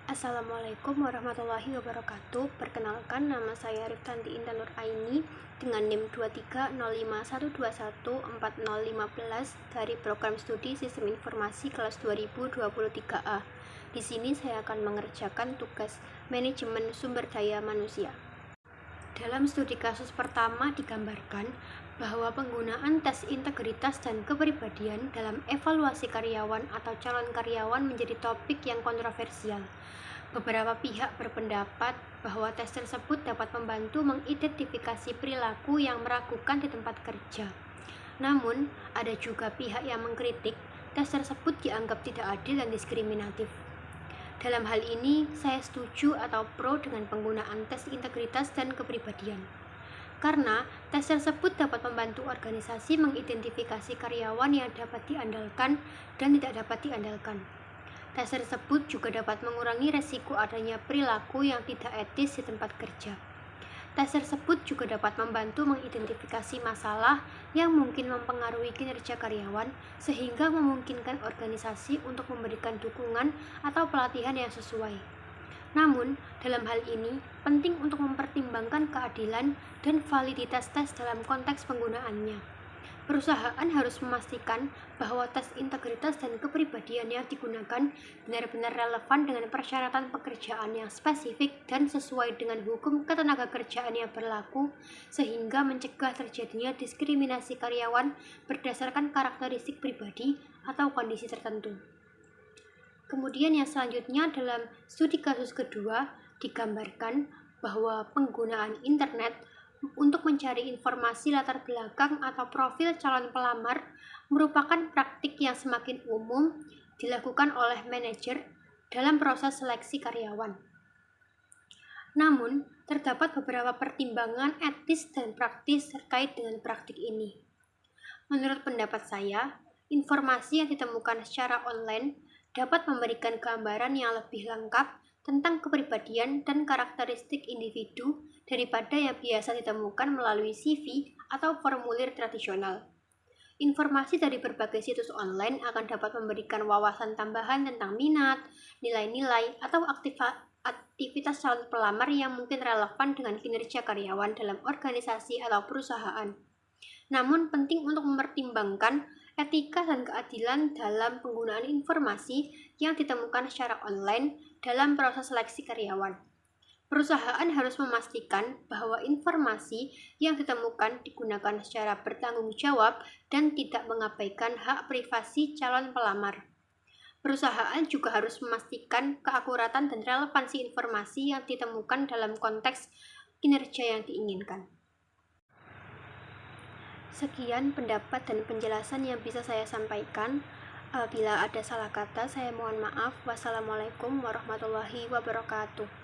Assalamualaikum warahmatullahi wabarakatuh. Perkenalkan, nama saya Riftanti Intan Nur Aini dengan NIM 23051214015 dari Program Studi Sistem Informasi kelas 2023A. Di sini saya akan mengerjakan tugas Manajemen Sumber Daya Manusia. Dalam studi kasus pertama digambarkan bahwa penggunaan tes integritas dan kepribadian dalam evaluasi karyawan atau calon karyawan menjadi topik yang kontroversial. Beberapa pihak berpendapat bahwa tes tersebut dapat membantu mengidentifikasi perilaku yang meragukan di tempat kerja. Namun, ada juga pihak yang mengkritik tes tersebut dianggap tidak adil dan diskriminatif. Dalam hal ini, saya setuju atau pro dengan penggunaan tes integritas dan kepribadian. Karena tes tersebut dapat membantu organisasi mengidentifikasi karyawan yang dapat diandalkan dan tidak dapat diandalkan. Tes tersebut juga dapat mengurangi resiko adanya perilaku yang tidak etis di tempat kerja. Tes tersebut juga dapat membantu mengidentifikasi masalah yang mungkin mempengaruhi kinerja karyawan sehingga memungkinkan organisasi untuk memberikan dukungan atau pelatihan yang sesuai. Namun, dalam hal ini penting untuk mempertimbangkan keadilan dan validitas tes dalam konteks penggunaannya. Perusahaan harus memastikan bahwa tes integritas dan kepribadian yang digunakan benar-benar relevan dengan persyaratan pekerjaan yang spesifik dan sesuai dengan hukum ketenagakerjaan yang berlaku, sehingga mencegah terjadinya diskriminasi karyawan berdasarkan karakteristik pribadi atau kondisi tertentu. Kemudian yang selanjutnya dalam studi kasus kedua digambarkan bahwa penggunaan internet untuk mencari informasi latar belakang atau profil calon pelamar merupakan praktik yang semakin umum dilakukan oleh manajer dalam proses seleksi karyawan. Namun, terdapat beberapa pertimbangan etis dan praktis terkait dengan praktik ini. Menurut pendapat saya, informasi yang ditemukan secara online dapat memberikan gambaran yang lebih lengkap tentang kepribadian dan karakteristik individu daripada yang biasa ditemukan melalui CV atau formulir tradisional. Informasi dari berbagai situs online akan dapat memberikan wawasan tambahan tentang minat, nilai-nilai, atau aktivitas calon pelamar yang mungkin relevan dengan kinerja karyawan dalam organisasi atau perusahaan. Namun penting untuk mempertimbangkan etika dan keadilan dalam penggunaan informasi yang ditemukan secara online dalam proses seleksi karyawan. Perusahaan harus memastikan bahwa informasi yang ditemukan digunakan secara bertanggung jawab dan tidak mengabaikan hak privasi calon pelamar. Perusahaan juga harus memastikan keakuratan dan relevansi informasi yang ditemukan dalam konteks kinerja yang diinginkan. Sekian pendapat dan penjelasan yang bisa saya sampaikan. Bila ada salah kata, saya mohon maaf. Wassalamualaikum warahmatullahi wabarakatuh.